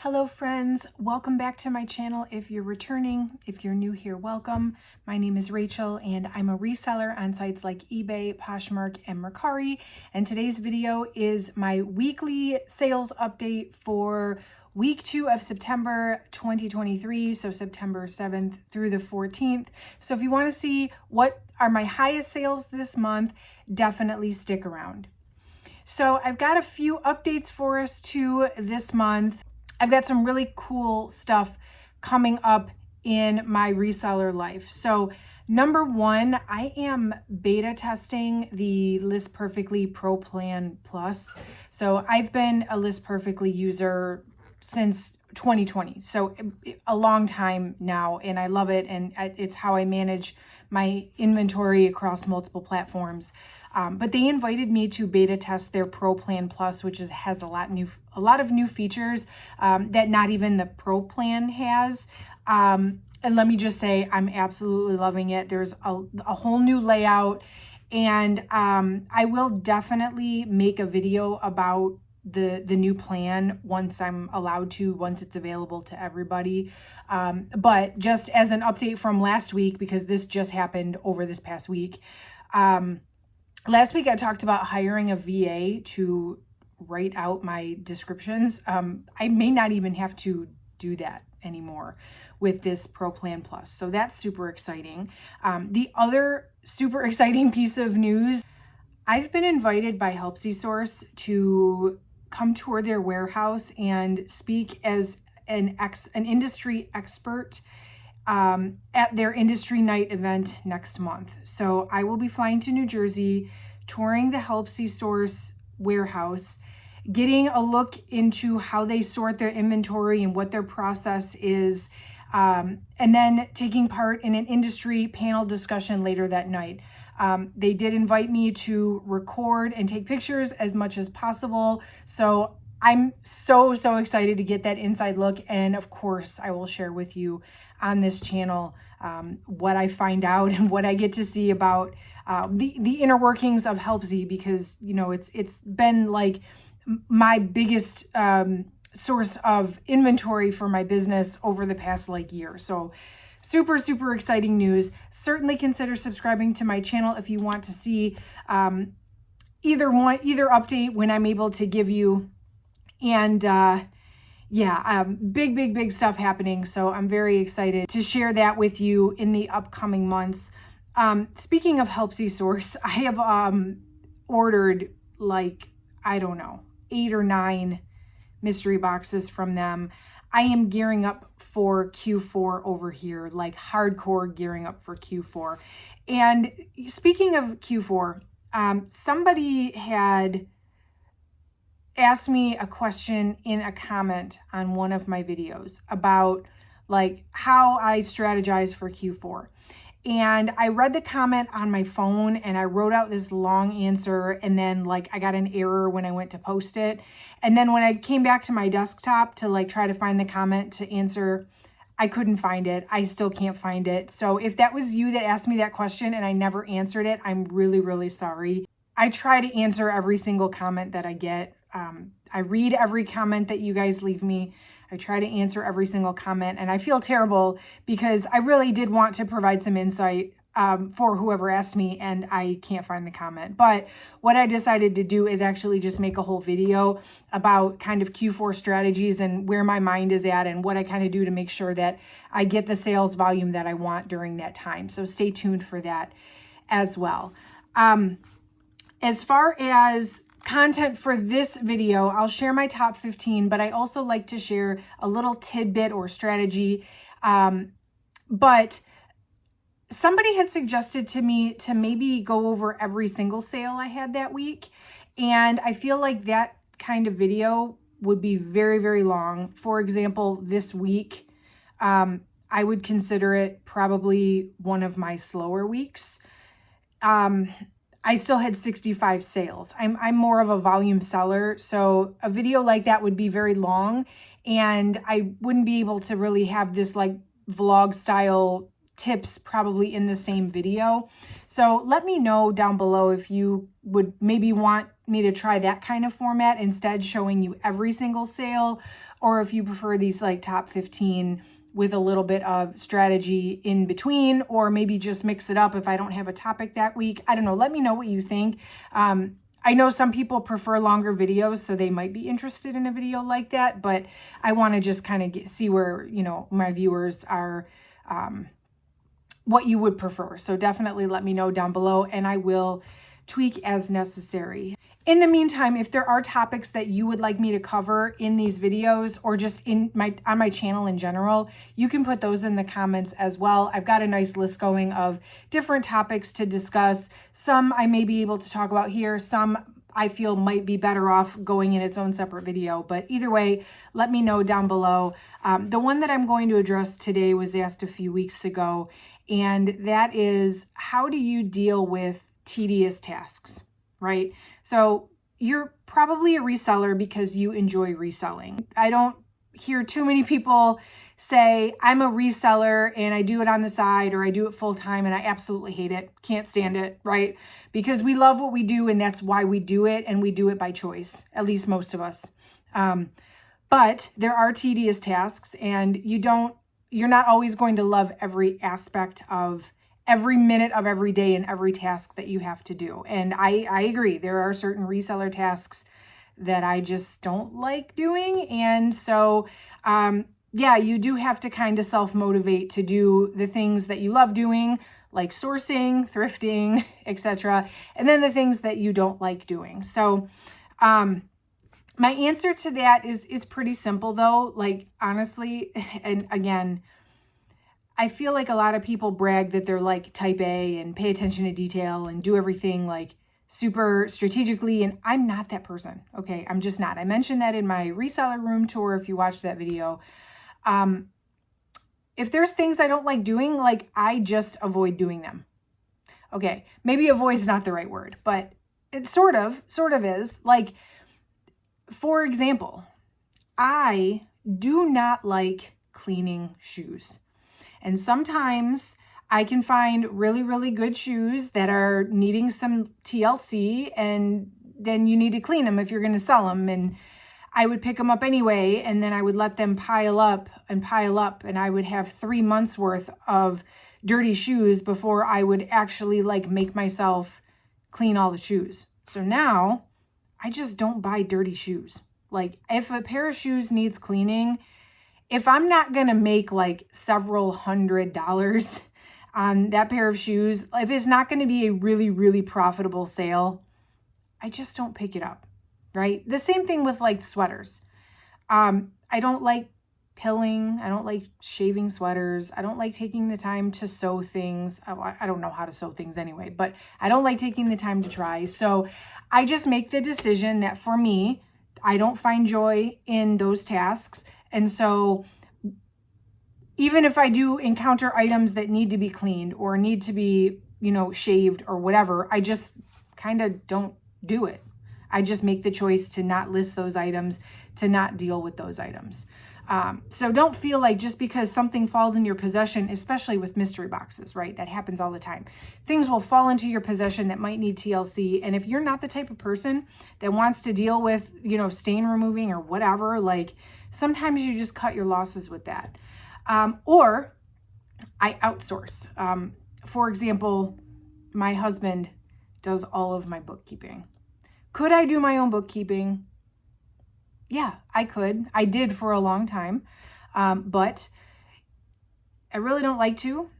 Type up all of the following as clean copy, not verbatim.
Hello friends, welcome back to my channel. If you're returning, if you're new here, welcome. My name is Rachel and I'm a reseller on sites like eBay, Poshmark, and Mercari. And today's video is my weekly sales update for week 2 of September 2023, so September 7th through the 14th. So if you want to see what are my highest sales this month, definitely stick around. So I've got a few updates for us too this month. I've got some really cool stuff coming up in my reseller life. So number one, I am beta testing the List Perfectly Pro Plan Plus. So I've been a List Perfectly user since 2020, so a long time now, and I love it, and it's how I manage my inventory across multiple platforms. But they invited me to beta test their Pro Plan Plus, which has a lot of new features that not even the Pro Plan has. And let me just say, I'm absolutely loving it. There's a whole new layout, and I will definitely make a video about the new plan once I'm allowed to, once it's available to everybody. But just as an update from last week, because this just happened over this past week, last week I talked about hiring a VA to write out my descriptions. I may not even have to do that anymore with this Pro Plan Plus. So that's super exciting. The other super exciting piece of news, I've been invited by HelpsySource to come tour their warehouse and speak as an industry expert at their industry night event next month. So I will be flying to New Jersey, touring the HelpsySource warehouse, getting a look into how they sort their inventory and what their process is, and then taking part in an industry panel discussion later that night. They did invite me to record and take pictures as much as possible. So I'm so excited to get that inside look. And of course, I will share with you on this channel what I find out and what I get to see about the inner workings of Helpsy, because, you know, it's been like my biggest source of inventory for my business over the past year. So super exciting news. Certainly consider subscribing to my channel if you want to see either update when I'm able to give you. And big stuff happening. So I'm very excited to share that with you in the upcoming months. Speaking of HelpsySource, I have ordered 8 or 9 mystery boxes from them. I am gearing up for Q4 over here, like hardcore gearing up for Q4. And speaking of Q4, somebody had asked me a question in a comment on one of my videos about how I strategize for Q4. And I read the comment on my phone and I wrote out this long answer, and then I got an error when I went to post it. And then when I came back to my desktop to try to find the comment to answer, I couldn't find it. I still can't find it. So if that was you that asked me that question and I never answered it, I'm really sorry. I try to answer every single comment that I get. I read every comment that you guys leave me. I try to answer every single comment, and I feel terrible because I really did want to provide some insight for whoever asked me, and I can't find the comment. But what I decided to do is actually just make a whole video about kind of Q4 strategies and where my mind is at and what I kind of do to make sure that I get the sales volume that I want during that time. So stay tuned for that as well. As far as content for this video, I'll share my top 15, but I also like to share a little tidbit or strategy. But somebody had suggested to me to maybe go over every single sale I had that week. And I feel like that kind of video would be very long. For example, this week, I would consider it probably one of my slower weeks. I still had 65 sales. I'm more of a volume seller, so a video like that would be very long, and I wouldn't be able to really have this vlog style tips probably in the same video. So let me know down below if you would maybe want me to try that kind of format instead, showing you every single sale, or if you prefer these like top 15 with a little bit of strategy in between, or maybe just mix it up if I don't have a topic that week. I don't know. Let me know what you think. I know some people prefer longer videos, so they might be interested in a video like that, but I want to just kind of see where, you know, my viewers are, what you would prefer. So definitely let me know down below, and I will tweak as necessary. In the meantime, if there are topics that you would like me to cover in these videos or just on my channel in general, you can put those in the comments as well. I've got a nice list going of different topics to discuss. Some I may be able to talk about here, some I feel might be better off going in its own separate video, but either way, let me know down below. The one that I'm going to address today was asked a few weeks ago, and that is, how do you deal with tedious tasks, right? So you're probably a reseller because you enjoy reselling. I don't hear too many people say, I'm a reseller and I do it on the side or I do it full time and I absolutely hate it, can't stand it, right? Because we love what we do and that's why we do it, and we do it by choice, at least most of us. But there are tedious tasks, and you're not always going to love every aspect of every minute of every day and every task that you have to do. And I agree, there are certain reseller tasks that I just don't like doing. And so, yeah, you do have to kind of self-motivate to do the things that you love doing, like sourcing, thrifting, etc. And then the things that you don't like doing. So, my answer to that is pretty simple though. Like, honestly, and again, I feel like a lot of people brag that they're like type A and pay attention to detail and do everything like super strategically. And I'm not that person. Okay. I'm just not. I mentioned that in my reseller room tour. If you watched that video, if there's things I don't like doing, like I just avoid doing them. Okay. Maybe avoid's not the right word, but it sort of is. Like, for example, I do not like cleaning shoes. And sometimes I can find really, really good shoes that are needing some TLC, and then you need to clean them if you're going to sell them. And I would pick them up anyway, and then I would let them pile up, and I would have 3 months worth of dirty shoes before I would actually like make myself clean all the shoes. So now I just don't buy dirty shoes. Like, if a pair of shoes needs cleaning, if I'm not going to make like several $100s on that pair of shoes, if it's not going to be a really, really profitable sale, I just don't pick it up, right? The same thing with like sweaters. I don't like pilling. I don't like shaving sweaters. I don't like taking the time to sew things. I don't know how to sew things anyway, but I don't like taking the time to try. So I just make the decision that for me, I don't find joy in those tasks. And so even if I do encounter items that need to be cleaned or need to be, you know, shaved or whatever, I just kind of don't do it. I just make the choice to not list those items, to not deal with those items. So don't feel like just because something falls in your possession, especially with mystery boxes, right? That happens all the time. Things will fall into your possession that might need TLC. And if you're not the type of person that wants to deal with, you know, stain removing or whatever, like sometimes you just cut your losses with that. Or I outsource. For example, my husband does all of my bookkeeping. Could I do my own bookkeeping? Yeah, I could. I did for a long time, but I really don't like to.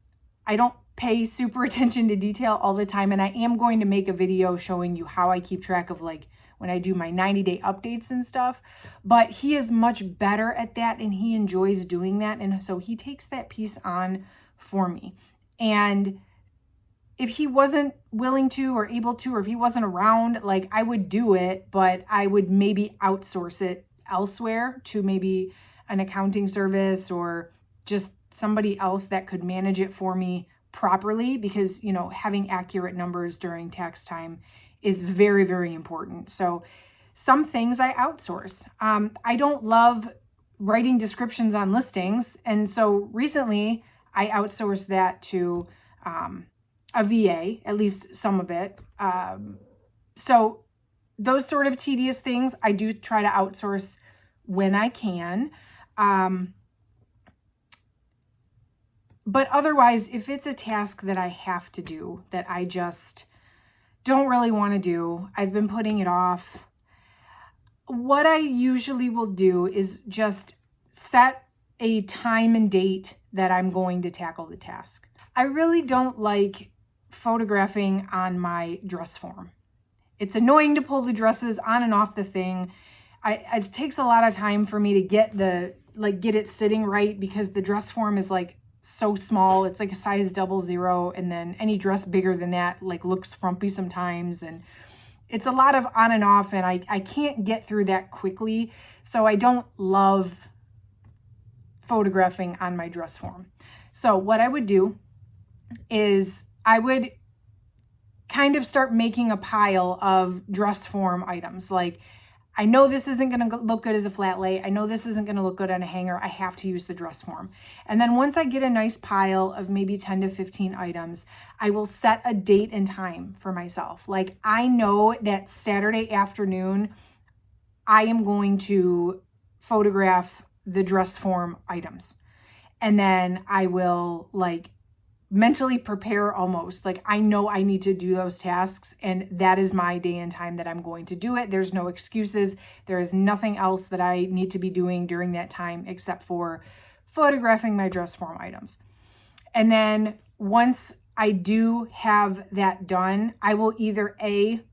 I don't pay super attention to detail all the time, and I am going to make a video showing you how I keep track of like when I do my 90-day updates and stuff, but he is much better at that and he enjoys doing that, and so he takes that piece on for me. And if he wasn't willing to or able to, or if he wasn't around, like I would do it, but I would maybe outsource it elsewhere to maybe an accounting service or just somebody else that could manage it for me properly, because, you know, having accurate numbers during tax time is very, very important. So some things I outsource. I don't love writing descriptions on listings. And so recently I outsourced that to, a VA, at least some of it. So those sort of tedious things, I do try to outsource when I can. But otherwise, if it's a task that I have to do, that I just don't really want to do, I've been putting it off, what I usually will do is just set a time and date that I'm going to tackle the task. I really don't like photographing on my dress form. It's annoying to pull the dresses on and off the thing. It takes a lot of time for me to get it sitting right, because the dress form is like so small. It's like a size 00, and then any dress bigger than that like looks frumpy sometimes, and it's a lot of on and off, and I can't get through that quickly. So I don't love photographing on my dress form. So what I would do is I would kind of start making a pile of dress form items. Like, I know this isn't going to look good as a flat lay. I know this isn't going to look good on a hanger. I have to use the dress form. And then once I get a nice pile of maybe 10 to 15 items, I will set a date and time for myself. Like, I know that Saturday afternoon, I am going to photograph the dress form items. And then I will like mentally prepare almost. Like, I know I need to do those tasks, and that is my day and time that I'm going to do it. There's no excuses. There is nothing else that I need to be doing during that time except for photographing my dress form items. And then once I do have that done, I will either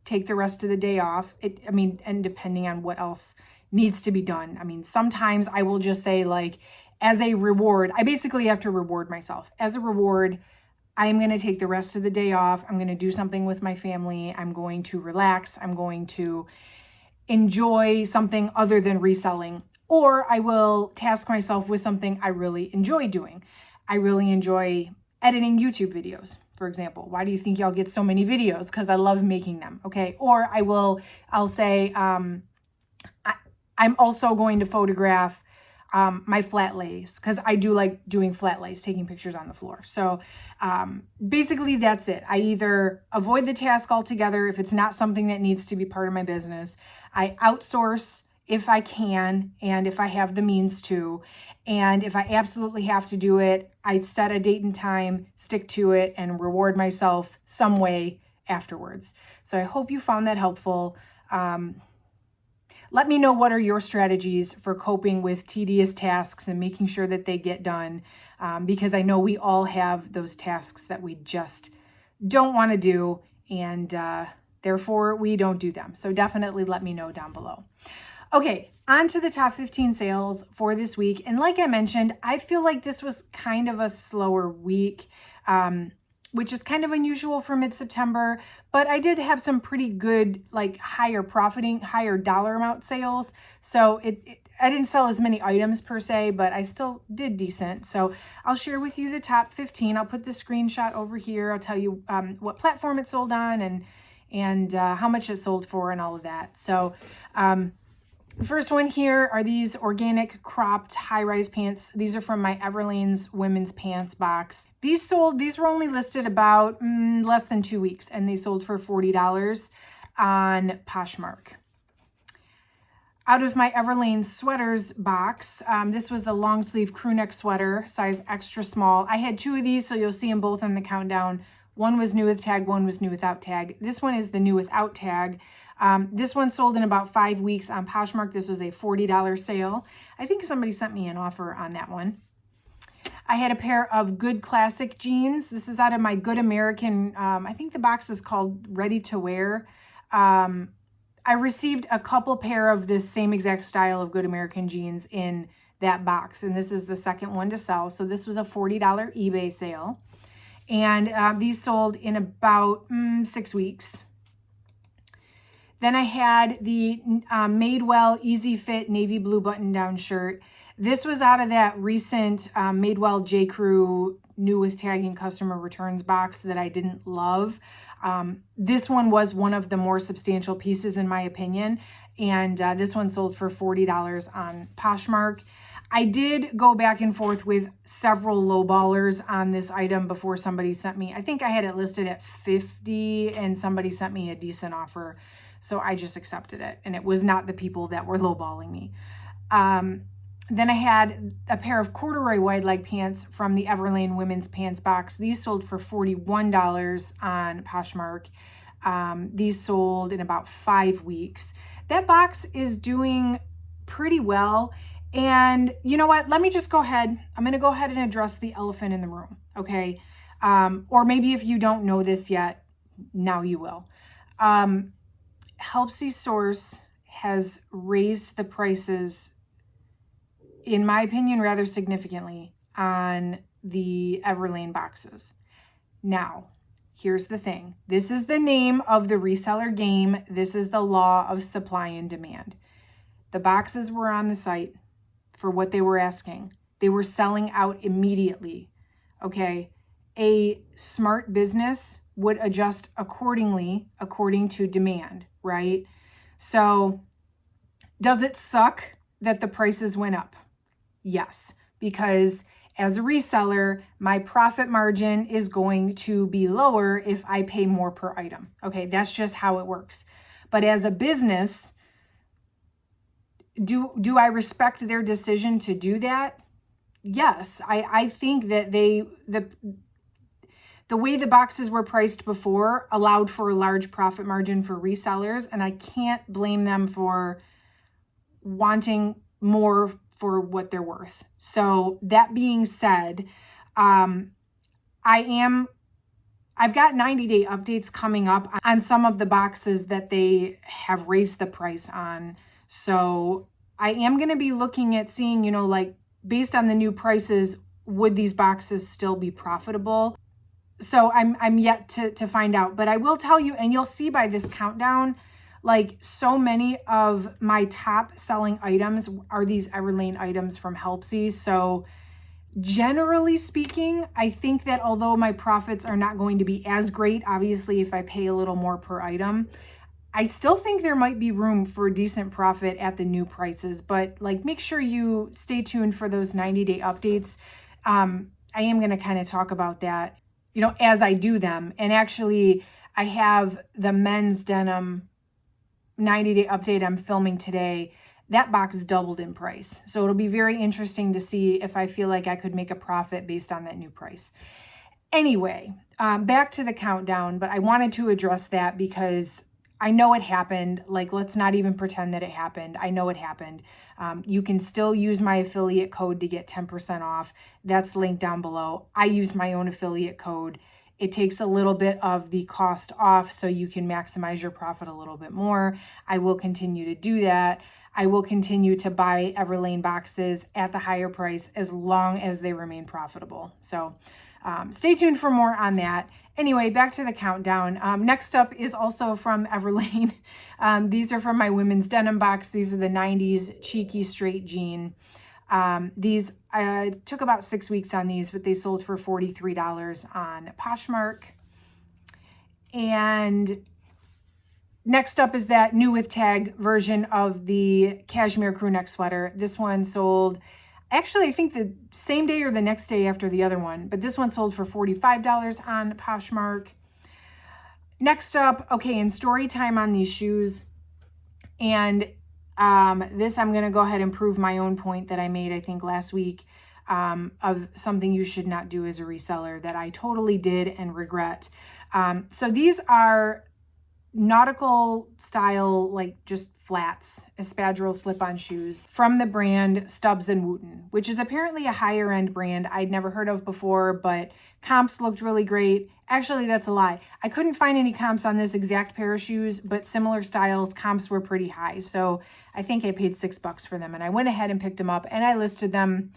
take the rest of the day off. And depending on what else needs to be done. I mean, sometimes I will just say, like, as a reward, I basically have to reward myself. As a reward, I'm going to take the rest of the day off. I'm going to do something with my family. I'm going to relax. I'm going to enjoy something other than reselling. Or I will task myself with something I really enjoy doing. I really enjoy editing YouTube videos, for example. Why do you think y'all get so many videos? Because I love making them, okay? Or I'll say, I'm also going to photograph my flat lays, because I do like doing flat lays, taking pictures on the floor. So basically that's it. I either avoid the task altogether if it's not something that needs to be part of my business. I outsource if I can, and if I have the means to. And if I absolutely have to do it, I set a date and time, stick to it, and reward myself some way afterwards. So I hope you found that helpful. Let me know, what are your strategies for coping with tedious tasks and making sure that they get done, because I know we all have those tasks that we just don't want to do, and therefore we don't do them. So definitely let me know down below. Okay, on to the top 15 sales for this week. And like I mentioned, I feel like this was kind of a slower week, which is kind of unusual for mid-September, but I did have some pretty good, like, higher dollar amount sales. So I didn't sell as many items per se, but I still did decent. So I'll share with you the top 15. I'll put the screenshot over here. I'll tell you what platform it sold on and how much it sold for and all of that. So the first one here are these organic cropped high-rise pants. These are from my Everlane's women's pants box. These were only listed about less than 2 weeks, and they sold for $40 on Poshmark. Out of my Everlane sweaters box, this was a long sleeve crew neck sweater, size extra small. I had 2 of these, so you'll see them both on the countdown. One was new with tag, one was new without tag. This one is the new without tag. This one sold in about 5 weeks on Poshmark. This was a $40 sale. I think somebody sent me an offer on that one. I had a pair of Good Classic jeans. This is out of my Good American, I think the box is called Ready to Wear. I received a couple pair of this same exact style of Good American jeans in that box, and this is the second one to sell. So this was a $40 eBay sale. And these sold in about 6 weeks. Then I had the Madewell Easy Fit navy blue button-down shirt. This was out of that recent Madewell J. Crew new with tagging customer returns box that I didn't love. This one was one of the more substantial pieces in my opinion, and this one sold for $40 on Poshmark. I did go back and forth with several lowballers on this item before somebody sent me, I think I had it listed at $50 and somebody sent me a decent offer. So I just accepted it, and it was not the people that were lowballing me. Then I had a pair of corduroy wide leg pants from the Everlane women's pants box. These sold for $41 on Poshmark. These sold in about 5 weeks. That box is doing pretty well. And you know what? Let me just go ahead. I'm going to go ahead and address the elephant in the room. Okay. Or maybe if you don't know this yet, now you will. Helpsy Source has raised the prices, in my opinion, rather significantly on the Everlane boxes. Now, here's the thing. This is the name of the reseller game. This is the law of supply and demand. The boxes were on the site for what they were asking. They were selling out immediately. Okay. A smart business would adjust accordingly, according to demand, right? So does it suck that the prices went up? Yes, because as a reseller, my profit margin is going to be lower if I pay more per item. Okay, that's just how it works. But as a business, do I respect their decision to do that? Yes, I think that the way the boxes were priced before allowed for a large profit margin for resellers, and I can't blame them for wanting more for what they're worth. So that being said, I've got 90-day updates coming up on some of the boxes that they have raised the price on. So I am going to be looking at seeing, like based on the new prices, would these boxes still be profitable? So I'm yet to find out, but I will tell you, and you'll see by this countdown, like so many of my top selling items are these Everlane items from Helpsy. So generally speaking, I think that although my profits are not going to be as great, obviously if I pay a little more per item, I still think there might be room for a decent profit at the new prices. But like, make sure you stay tuned for those 90-day updates. I am going to kind of talk about that, as I do them. And actually, I have the men's denim 90-day update I'm filming today. That box doubled in price. So it'll be very interesting to see if I feel like I could make a profit based on that new price. Anyway, back to the countdown, but I wanted to address that because I know it happened. Like, let's not even pretend that it happened. I know it happened. You can still use my affiliate code to get 10% off. That's linked down below. I use my own affiliate code. It takes a little bit of the cost off so you can maximize your profit a little bit more. I will continue to do that. I will continue to buy Everlane boxes at the higher price as long as they remain profitable. So stay tuned for more on that. Anyway, back to the countdown. Next up is also from Everlane. These are from my women's denim box. These are the 90s cheeky straight jean. These took about 6 weeks on these, but they sold for $43 on Poshmark. And next up is that new with tag version of the cashmere crew neck sweater. This one sold, actually, I think the same day or the next day after the other one, but this one sold for $45 on Poshmark. Next up, okay, in story time on these shoes. And this, I'm going to go ahead and prove my own point that I made, I think, last week of something you should not do as a reseller that I totally did and regret. So these are nautical style, like just flats, espadrille slip-on shoes from the brand Stubbs & Wooten, which is apparently a higher end brand I'd never heard of before, but comps looked really great. Actually, that's a lie. I couldn't find any comps on this exact pair of shoes, but similar styles, comps were pretty high. So I think I paid $6 for them, and I went ahead and picked them up, and I listed them,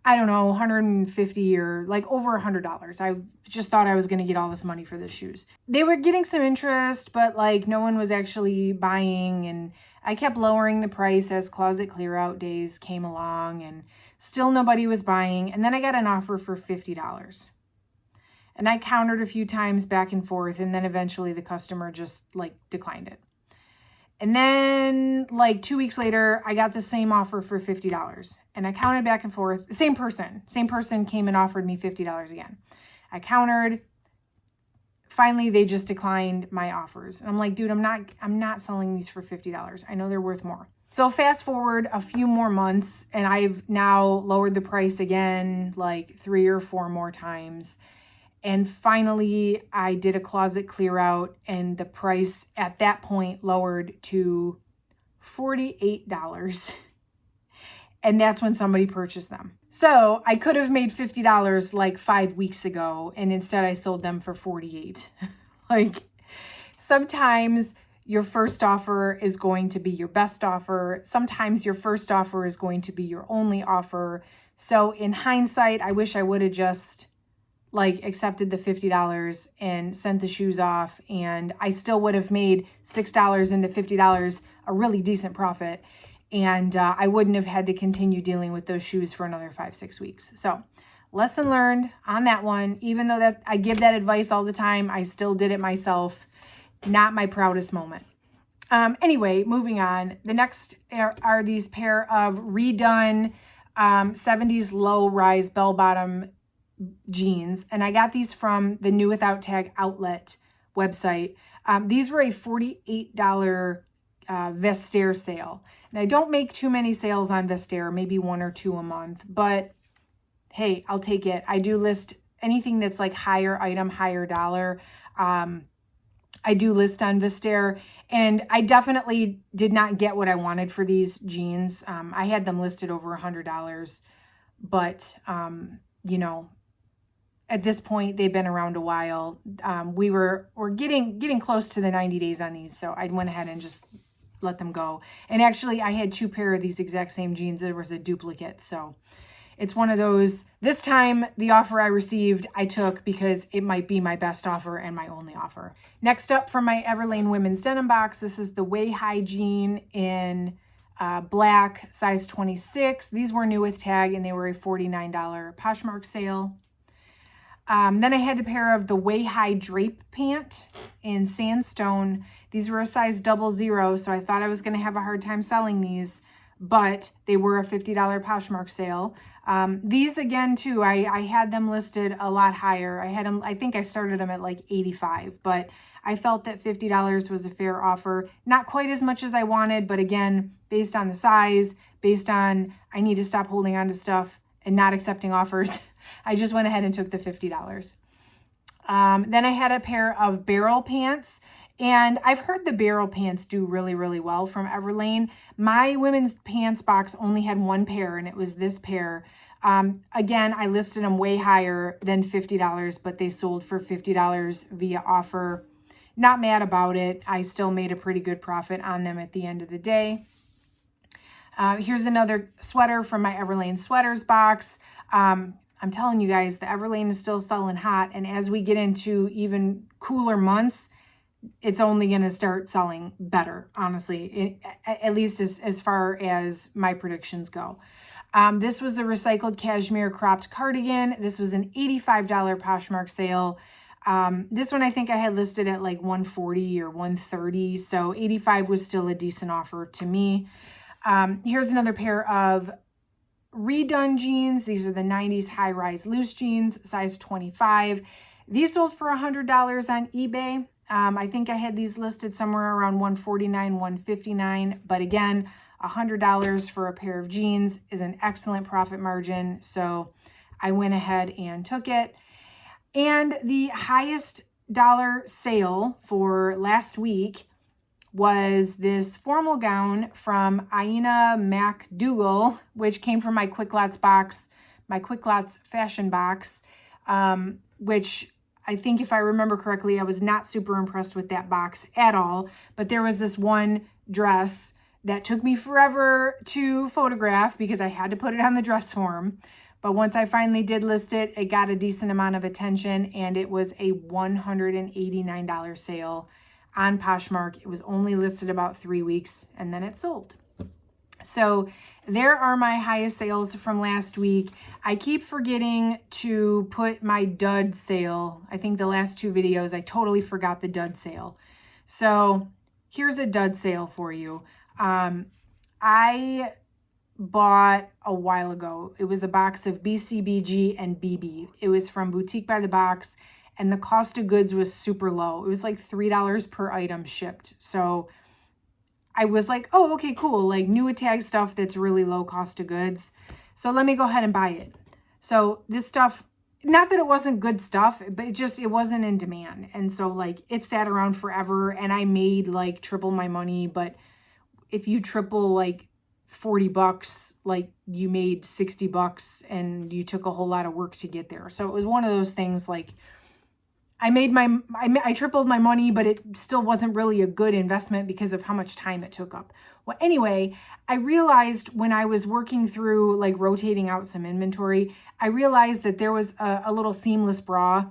I don't know, $150 or like over $100. I just thought I was going to get all this money for the shoes. They were getting some interest, but like no one was actually buying, and I kept lowering the price as closet clear out days came along, and still nobody was buying. And then I got an offer for $50. And I countered a few times back and forth, and then eventually the customer just like declined it. And then like 2 weeks later, I got the same offer for $50, and I counted back and forth. Same person came and offered me $50 again. I countered. Finally, they just declined my offers. And I'm like, dude, I'm not selling these for $50. I know they're worth more. So fast forward a few more months and I've now lowered the price again, like 3 or 4 more times. And finally, I did a closet clear out and the price at that point lowered to $48. And that's when somebody purchased them. So I could have made $50 like 5 weeks ago, and instead I sold them for $48. Like, sometimes your first offer is going to be your best offer. Sometimes your first offer is going to be your only offer. So in hindsight, I wish I would have just like accepted the $50 and sent the shoes off, and I still would have made $6 into $50, a really decent profit. And I wouldn't have had to continue dealing with those shoes for another 5-6 weeks. So lesson learned on that one. Even though that I give that advice all the time, I still did it myself. Not my proudest moment. Anyway, moving on. The next are these pair of redone 70s low-rise bell-bottom jeans. And I got these from the New Without Tag outlet website. These were a $48 Vestiaire sale. And I don't make too many sales on Vestiaire, maybe 1 or 2 a month, but hey, I'll take it. I do list anything that's like higher item, higher dollar. I do list on Vestiaire, and I definitely did not get what I wanted for these jeans. I had them listed over $100, but you know, at this point, they've been around a while. We're getting close to the 90 days on these, so I went ahead and just let them go. And actually, I had 2 pair of these exact same jeans. There was a duplicate, so it's one of those. This time, the offer I received, I took because it might be my best offer and my only offer. Next up from my Everlane women's denim box, this is the Way High jean in black, size 26. These were new with tag, and they were a $49 Poshmark sale. Then I had a pair of the Way High drape pant in sandstone. These were a size 00, so I thought I was going to have a hard time selling these, but they were a $50 Poshmark sale. These again too, I had them listed a lot higher. I think I started them at like 85, but I felt that $50 was a fair offer. Not quite as much as I wanted, but again, based on the size, based on I need to stop holding on to stuff and not accepting offers, I just went ahead and took the $50. Then I had a pair of barrel pants, and I've heard the barrel pants do really, really well from Everlane. My women's pants box only had 1 pair, and it was this pair. Again, I listed them way higher than $50, but they sold for $50 via offer. Not mad about it. I still made a pretty good profit on them at the end of the day. Here's another sweater from my Everlane sweaters box. I'm telling you guys, the Everlane is still selling hot. And as we get into even cooler months, it's only going to start selling better, honestly, at least as far as my predictions go. This was a recycled cashmere cropped cardigan. This was an $85 Poshmark sale. This one I think I had listed at like $140 or $130. So $85 was still a decent offer to me. Here's another pair of redone jeans. These are the 90s high-rise loose jeans, size 25. These sold for $100 on eBay. I think I had these listed somewhere around $149, $159. But again, $100 for a pair of jeans is an excellent profit margin. So I went ahead and took it. And the highest dollar sale for last week was this formal gown from Aina MacDougall, which came from my Quick Lots box, my Quick Lots fashion box, which I think if I remember correctly, I was not super impressed with that box at all. But there was this one dress that took me forever to photograph because I had to put it on the dress form. But once I finally did list it, it got a decent amount of attention, and it was a $189 sale on Poshmark. It was only listed about 3 weeks, and then it sold. So there are my highest sales from last week. I keep forgetting to put my dud sale. I think the last 2 videos, I totally forgot the dud sale. So here's a dud sale for you. I bought a while ago. It was a box of BCBG and BB. It was from Boutique by the Box, and the cost of goods was super low. It was like $3 per item shipped. So I was like, oh, okay, cool. Like new tag stuff that's really low cost of goods. So let me go ahead and buy it. So this stuff, not that it wasn't good stuff, but it wasn't in demand. And so like it sat around forever and I made like triple my money. But if you triple like $40, like you made $60 and you took a whole lot of work to get there. So it was one of those things like I tripled my money, but it still wasn't really a good investment because of how much time it took up. Well, anyway, I realized when I was working through like rotating out some inventory, I realized that there was a little seamless bra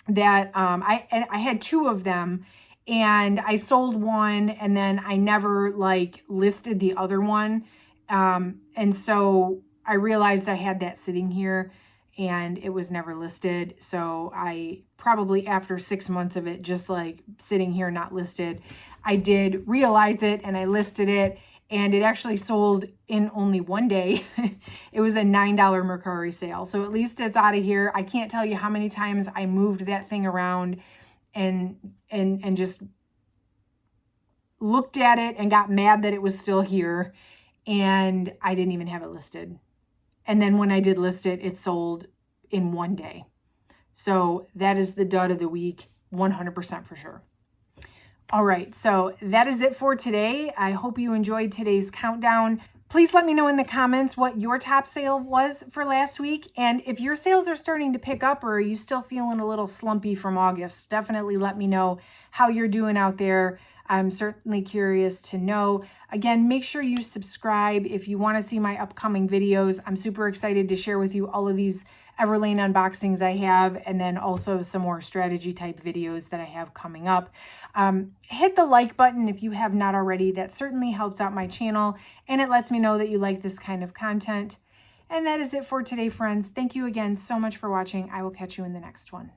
that I had 2 of them, and I sold one and then I never like listed the other one. And so I realized I had that sitting here and it was never listed. So I probably after 6 months of it just like sitting here not listed, I did realize it and I listed it, and it actually sold in only one day. It was a $9 Mercari sale. So at least it's out of here. I can't tell you how many times I moved that thing around and just looked at it and got mad that it was still here, and I didn't even have it listed. And then when I did list it, it sold in one day. So that is the dud of the week, 100% for sure. All right, so that is it for today. I hope you enjoyed today's countdown. Please let me know in the comments what your top sale was for last week. And if your sales are starting to pick up, or are you still feeling a little slumpy from August, definitely let me know how you're doing out there. I'm certainly curious to know. Again, make sure you subscribe if you want to see my upcoming videos. I'm super excited to share with you all of these Everlane unboxings I have, and then also some more strategy type videos that I have coming up. Hit the like button if you have not already. That certainly helps out my channel, and it lets me know that you like this kind of content. And that is it for today, friends. Thank you again so much for watching. I will catch you in the next one.